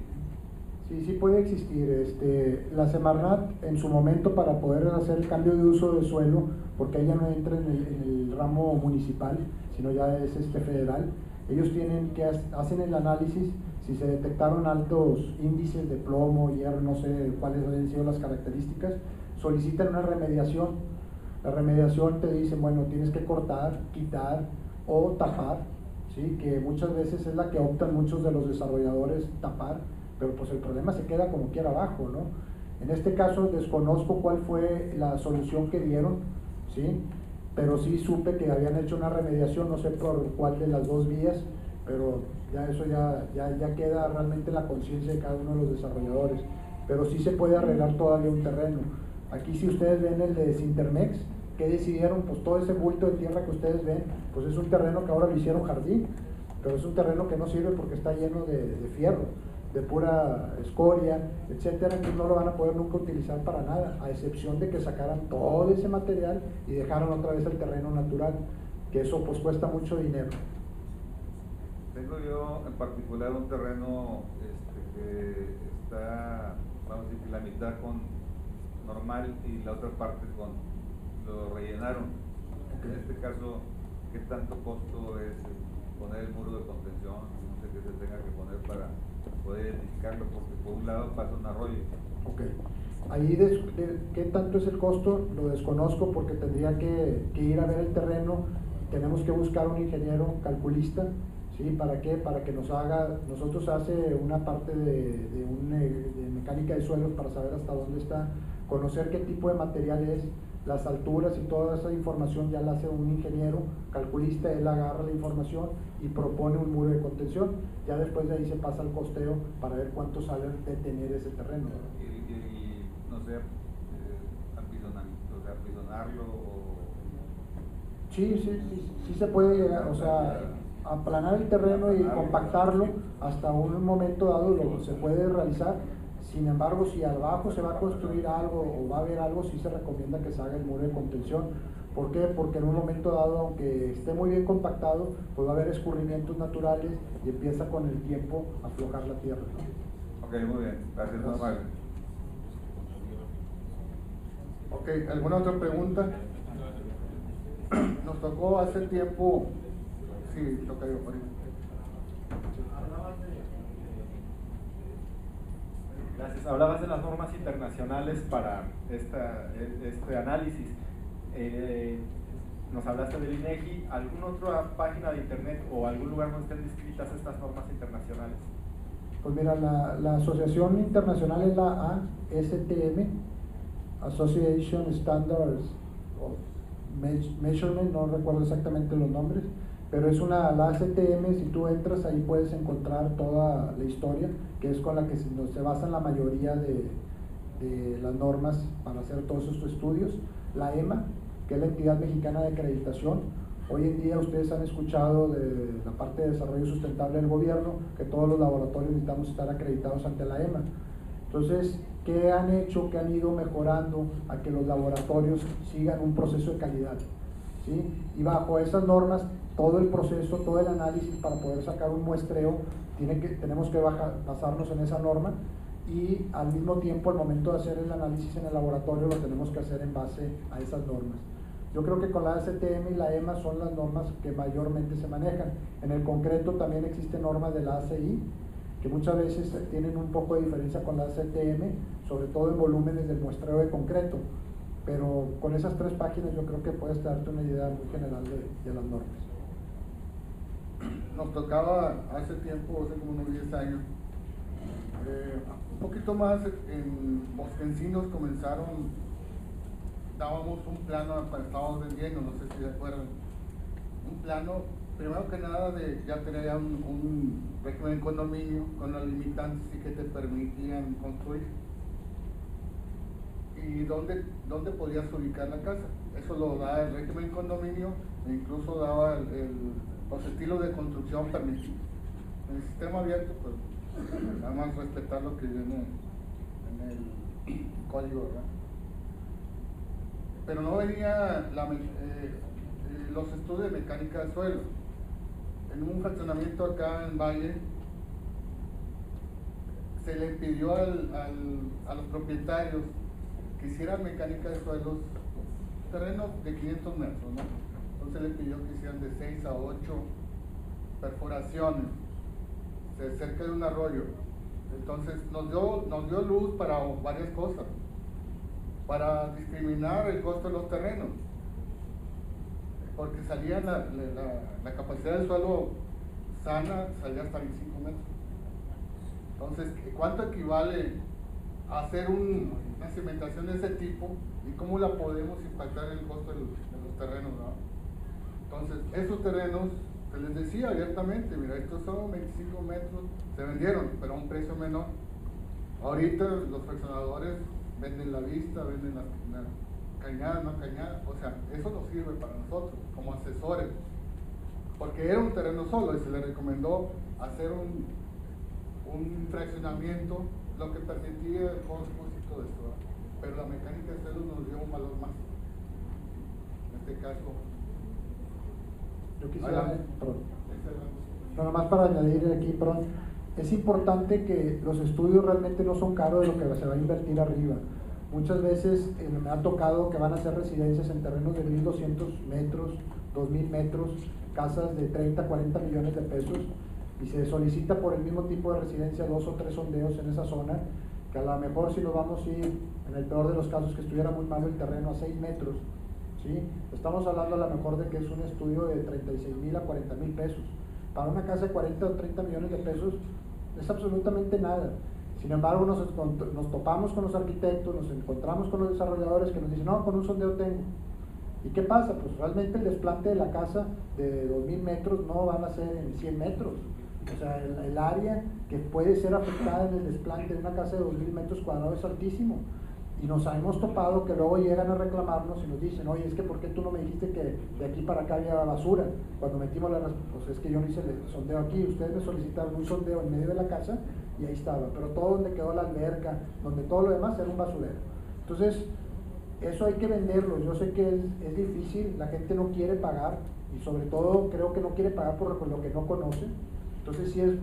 Sí, sí puede existir. La Semarnat en su momento, para poder hacer el cambio de uso de suelo, porque ella no entra en el ramo municipal, sino ya es federal, ellos hacen el análisis si se detectaron altos índices de plomo, hierro, no sé cuáles han sido las características, solicitan una remediación. La remediación te dice, bueno, tienes que cortar, quitar o tapar, ¿sí? Que muchas veces es la que optan muchos de los desarrolladores, tapar, pero pues el problema se queda como quiera abajo, ¿no? En este caso desconozco cuál fue la solución que dieron, ¿sí? Pero sí supe que habían hecho una remediación, no sé por cuál de las dos vías, pero ya eso ya queda realmente en la conciencia de cada uno de los desarrolladores, pero sí se puede arreglar todavía un terreno. Aquí si ustedes ven el de Sintermex, ¿qué decidieron? Pues todo ese bulto de tierra que ustedes ven, pues es un terreno que ahora lo hicieron jardín, pero es un terreno que no sirve porque está lleno de fierro, de pura escoria, etcétera, que no lo van a poder nunca utilizar para nada, a excepción de que sacaran todo ese material y dejaran otra vez el terreno natural, que eso pues cuesta mucho dinero. Tengo yo en particular un terreno que está, vamos a decir, la mitad con normal y la otra parte lo rellenaron. En este caso, ¿qué tanto costo es poner el muro de contención? No sé qué se tenga que poner para poder identificarlo, porque por un lado pasa un arroyo. Ok, ahí ¿qué tanto es el costo? Lo desconozco porque tendría que ir a ver el terreno, tenemos que buscar un ingeniero calculista, ¿sí? ¿Para qué? Para que nosotros hace una parte de mecánica de suelos para saber hasta dónde está, conocer qué tipo de material es, las alturas y toda esa información ya la hace un ingeniero calculista, él agarra la información y propone un muro de contención, ya después de ahí se pasa al costeo para ver cuánto sale de tener ese terreno. Y no sé, apisonarlo Sí se puede llegar, o sea, aplanar el terreno y compactarlo hasta un momento dado se puede realizar. Sin embargo, si abajo se va a construir algo o va a haber algo, sí se recomienda que se haga el muro de contención. ¿Por qué? Porque en un momento dado, aunque esté muy bien compactado, pues va a haber escurrimientos naturales y empieza con el tiempo a aflojar la tierra. Ok, muy bien. Gracias, normal. Ok, ¿alguna otra pregunta? Nos tocó hace tiempo, sí, toca yo por ahí. Gracias. Hablabas de las normas internacionales para este análisis. Nos hablaste del INEGI. ¿Alguna otra página de internet o algún lugar donde estén descritas estas normas internacionales? Pues mira, la asociación internacional es la ASTM, Association Standards of Measurement, no recuerdo exactamente los nombres, pero es la ASTM. Si tú entras ahí puedes encontrar toda la historia, que es con la que se basan la mayoría de las normas para hacer todos estos estudios. La EMA, que es la Entidad Mexicana de Acreditación. Hoy en día ustedes han escuchado de la parte de desarrollo sustentable del gobierno que todos los laboratorios necesitamos estar acreditados ante la EMA. Entonces, ¿qué han hecho? ¿Qué han ido mejorando a que los laboratorios sigan un proceso de calidad? ¿Sí? Y bajo esas normas, todo el proceso, todo el análisis para poder sacar un muestreo, tenemos que basarnos en esa norma, y al mismo tiempo, al momento de hacer el análisis en el laboratorio, lo tenemos que hacer en base a esas normas. Yo creo que con la ASTM y la EMA son las normas que mayormente se manejan. En el concreto también existen normas de la ACI, que muchas veces tienen un poco de diferencia con la ASTM, sobre todo en volúmenes del muestreo de concreto. Pero con esas 3 páginas yo creo que puedes darte una idea muy general de las normas. Nos tocaba hace tiempo, hace como unos 10 años, un poquito más en Bosquencinos dábamos un plano para estábamos vendiendo, no sé si recuerdan, un plano, primero que nada ya tenía un régimen condominio con los limitantes y que te permitían construir y dónde podías ubicar la casa. Eso lo da el régimen condominio e incluso daba los estilos de construcción permitidos. En el sistema abierto, pues nada más respetar lo que viene en el código, ¿verdad? Pero no venía los estudios de mecánica de suelo. En un fraccionamiento acá en Valle se le pidió a los propietarios que hicieran mecánica de suelos, terrenos de 500 metros, ¿no? Entonces le pidió que hicieran de 6 a 8 perforaciones cerca de un arroyo. Entonces nos dio luz para varias cosas, para discriminar el costo de los terrenos, porque salía la capacidad del suelo sana, salía hasta 25 metros. Entonces, ¿cuánto equivale a hacer una cimentación de ese tipo y cómo la podemos impactar en el costo de los terrenos, ¿no? Entonces, esos terrenos, se les decía abiertamente, mira, estos son 25 metros, se vendieron, pero a un precio menor. Ahorita los fraccionadores venden la vista, venden la cañada, no cañada, o sea, eso nos sirve para nosotros, como asesores, porque era un terreno solo y se le recomendó hacer un fraccionamiento, lo que permitía el cosmos y todo eso, ¿verdad? Pero la mecánica de suelo nos dio un valor más. En este caso, yo quisiera, nada más para añadir aquí, es importante que los estudios realmente no son caros de lo que se va a invertir arriba. Muchas veces me ha tocado que van a hacer residencias en terrenos de 1.200 metros, 2.000 metros, casas de 30, 40 millones de pesos, y se solicita por el mismo tipo de residencia 2 o 3 sondeos en esa zona, que a lo mejor si nos vamos a ir, en el peor de los casos, que estuviera muy malo el terreno, a 6 metros, ¿sí? Estamos hablando a lo mejor de que es un estudio de 36,000 a 40,000 pesos. Para una casa de 40 o 30 millones de pesos es absolutamente nada. Sin embargo, nos topamos con los arquitectos, nos encontramos con los desarrolladores que nos dicen, no, con un sondeo tengo. ¿Y qué pasa? Pues realmente el desplante de la casa de 2,000 metros no van a ser en 100 metros. O sea, el área que puede ser afectada en el desplante de una casa de 2,000 metros cuadrados es altísimo. Y nos hemos topado que luego llegan a reclamarnos y nos dicen, oye, es que ¿por qué tú no me dijiste que de aquí para acá había basura? Cuando metimos pues es que yo no hice el sondeo aquí, ustedes me solicitaron un sondeo en medio de la casa y ahí estaba, pero todo donde quedó la alberca, donde todo lo demás era un basurero. Entonces, eso hay que venderlo. Yo sé que es difícil, la gente no quiere pagar y sobre todo creo que no quiere pagar por lo que no conoce. Entonces sí es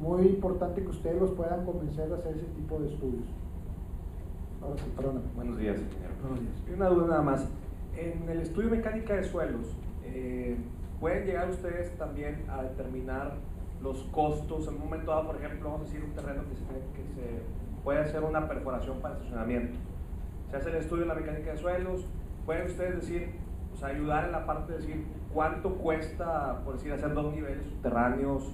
muy importante que ustedes los puedan convencer de hacer ese tipo de estudios. Ahora sí, perdóname. Buenos días, ingeniero. Buenos días. Y una duda nada más. En el estudio mecánica de suelos, ¿pueden llegar ustedes también a determinar los costos? En un momento dado, por ejemplo, vamos a decir un terreno que se puede hacer una perforación para estacionamiento. Se hace el estudio de la mecánica de suelos. ¿Pueden ustedes decir, o sea, ayudar en la parte de decir cuánto cuesta, por decir, hacer 2 niveles subterráneos?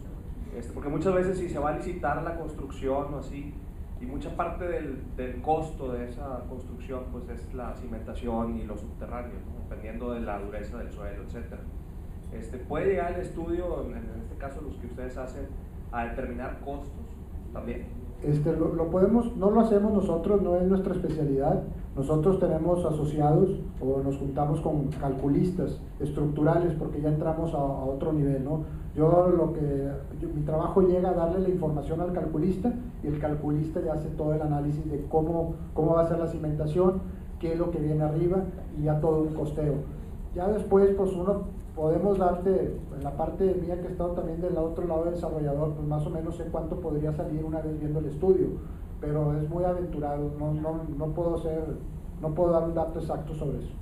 Porque muchas veces si se va a licitar la construcción o así, y mucha parte del costo de esa construcción pues es la cimentación y los subterráneos, ¿no? Dependiendo de la dureza del suelo, etc. ¿Puede llegar el estudio, en este caso los que ustedes hacen, a determinar costos también? Lo podemos, no lo hacemos nosotros, no es nuestra especialidad. Nosotros tenemos asociados o nos juntamos con calculistas estructurales porque ya entramos a otro nivel, ¿no? Mi trabajo llega a darle la información al calculista y el calculista le hace todo el análisis de cómo va a ser la cimentación, qué es lo que viene arriba y ya todo un costeo. Ya después, pues podemos darte, en la parte mía que he estado también del otro lado del desarrollador, pues más o menos sé cuánto podría salir una vez viendo el estudio, pero es muy aventurado, no puedo dar un dato exacto sobre eso.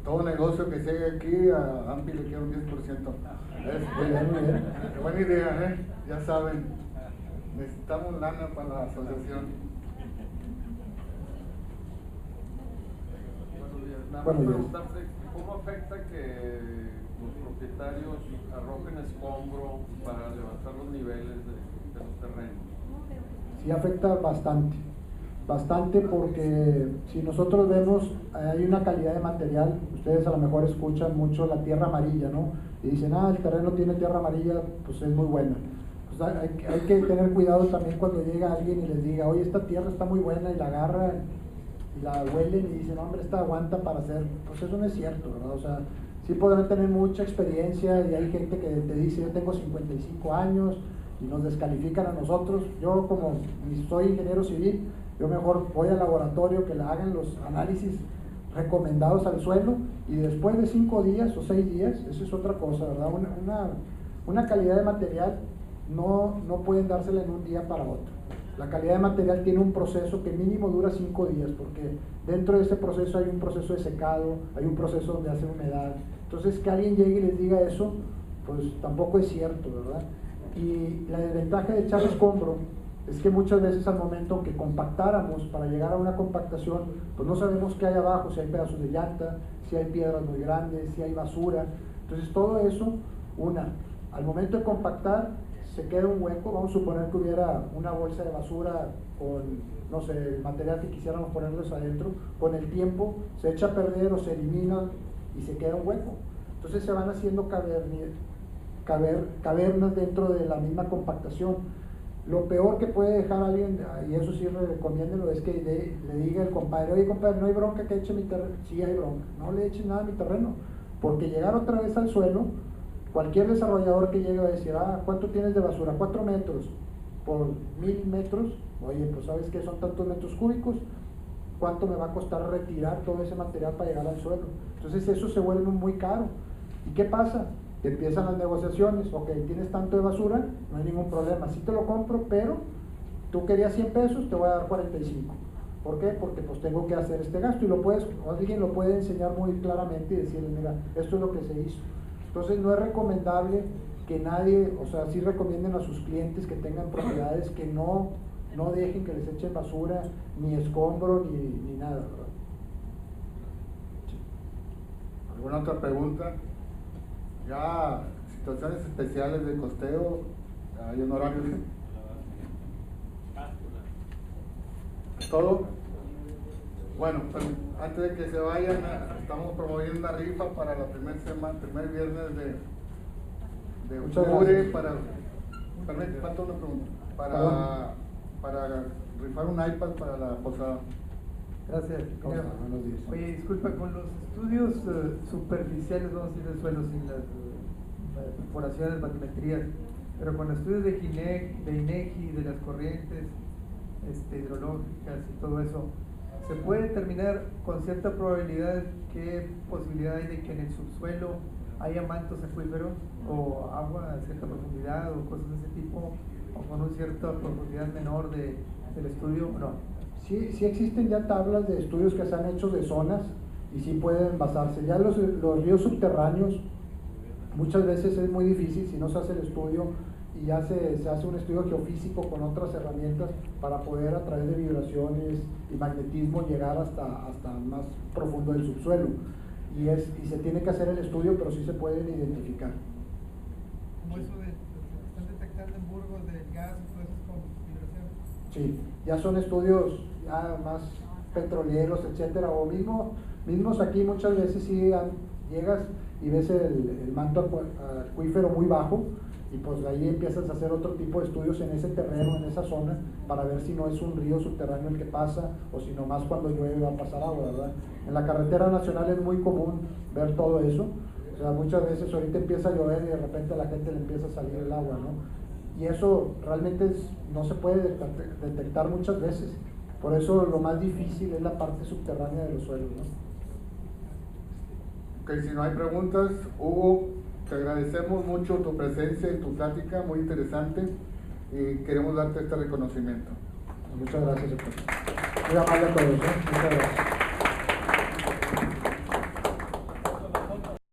todo negocio que llegue aquí, a AMPI le quiero un 10%. Buena idea, ya saben, necesitamos lana para la asociación. Buenos días. Nada más Buenos días. preguntarte, ¿cómo afecta que los propietarios arrojen escombro para levantar los niveles de los terrenos? Sí afecta bastante porque si nosotros vemos, hay una calidad de material, ustedes a lo mejor escuchan mucho la tierra amarilla, ¿no? Y dicen, el terreno tiene tierra amarilla, pues es muy buena. Pues hay que tener cuidado también cuando llega alguien y les diga, oye, esta tierra está muy buena, y la agarra y la huelen y dicen, hombre, esta aguanta para hacer, pues eso no es cierto, ¿verdad? O sea, sí podrán tener mucha experiencia y hay gente que te dice, yo tengo 55 años y nos descalifican a nosotros. Yo como soy ingeniero civil, yo mejor voy al laboratorio que le hagan los análisis recomendados al suelo y después de 5 días o 6 días, eso es otra cosa, ¿verdad? Una calidad de material no pueden dársela en un día para otro. La calidad de material tiene un proceso que mínimo dura 5 días, porque dentro de ese proceso hay un proceso de secado, hay un proceso donde hace humedad. Entonces, que alguien llegue y les diga eso, pues tampoco es cierto, ¿verdad? Y la desventaja de echar escombro es que muchas veces al momento que compactáramos, para llegar a una compactación, pues no sabemos qué hay abajo, si hay pedazos de llanta, si hay piedras muy grandes, si hay basura. Entonces todo eso, al momento de compactar, se queda un hueco. Vamos a suponer que hubiera una bolsa de basura con, no sé, el material que quisiéramos ponerles adentro. Con el tiempo se echa a perder o se elimina y se queda un hueco. Entonces se van haciendo cavernas dentro de la misma compactación. Lo peor que puede dejar alguien, y eso sí recomiéndelo, es que le diga al compadre, oye compadre, no hay bronca que eche mi terreno. Sí hay bronca, no le eches nada a mi terreno, porque llegar otra vez al suelo, cualquier desarrollador que llegue va a decir, ¿cuánto tienes de basura? 4 metros por 1000 metros. Oye, pues ¿sabes qué? Son tantos metros cúbicos, ¿cuánto me va a costar retirar todo ese material para llegar al suelo? Entonces eso se vuelve muy caro. ¿Y qué pasa? Que empiezan las negociaciones. Ok, tienes tanto de basura, no hay ningún problema, sí te lo compro, pero tú querías 100 pesos, te voy a dar 45. ¿Por qué? Porque pues tengo que hacer este gasto, y alguien lo puede enseñar muy claramente y decirle, mira, esto es lo que se hizo. Entonces no es recomendable que nadie, o sea, sí recomienden a sus clientes que tengan propiedades que no dejen que les echen basura, ni escombro, ni nada, ¿verdad? ¿Alguna otra pregunta? Ya, situaciones especiales de costeo, hay un horario. ¿Todo? Bueno, pues, antes de que se vayan, estamos promoviendo una rifa para la primer viernes de octubre para falta una pregunta, para rifar un iPad para la posada. Gracias. Buenos días. Oye, disculpa, con los estudios superficiales, vamos a decir, del suelo, sin las perforaciones, batimetrías, pero con los estudios de INEGI, de las corrientes hidrológicas y todo eso, ¿se puede determinar con cierta probabilidad qué posibilidad hay de que en el subsuelo haya mantos acuíferos o agua a cierta profundidad o cosas de ese tipo, o con una cierta profundidad menor del estudio o no? Sí existen ya tablas de estudios que se han hecho de zonas y sí pueden basarse. Ya los ríos subterráneos muchas veces es muy difícil si no se hace el estudio, y ya se hace un estudio geofísico con otras herramientas para poder a través de vibraciones y magnetismo llegar hasta más profundo del subsuelo. Y se tiene que hacer el estudio, pero sí se pueden identificar. Como eso de lo que están detectando en Burgos del gas y todo eso con vibración. Sí, ya son estudios ya más petroleros, etcétera, o mismos aquí muchas veces sí llegas y ves el manto acuífero muy bajo, y pues de ahí empiezas a hacer otro tipo de estudios en ese terreno, en esa zona, para ver si no es un río subterráneo el que pasa, o si nomás cuando llueve va a pasar agua, ¿verdad? En la carretera nacional es muy común ver todo eso. O sea, muchas veces ahorita empieza a llover y de repente a la gente le empieza a salir el agua, ¿no? Y eso realmente no se puede detectar muchas veces. Por eso lo más difícil es la parte subterránea de los suelos, ¿no? Ok, si no hay preguntas, Hugo, te agradecemos mucho tu presencia y tu plática, muy interesante, y queremos darte este reconocimiento. Muchas gracias, doctor. Muy amable a todos, ¿eh? Muchas gracias.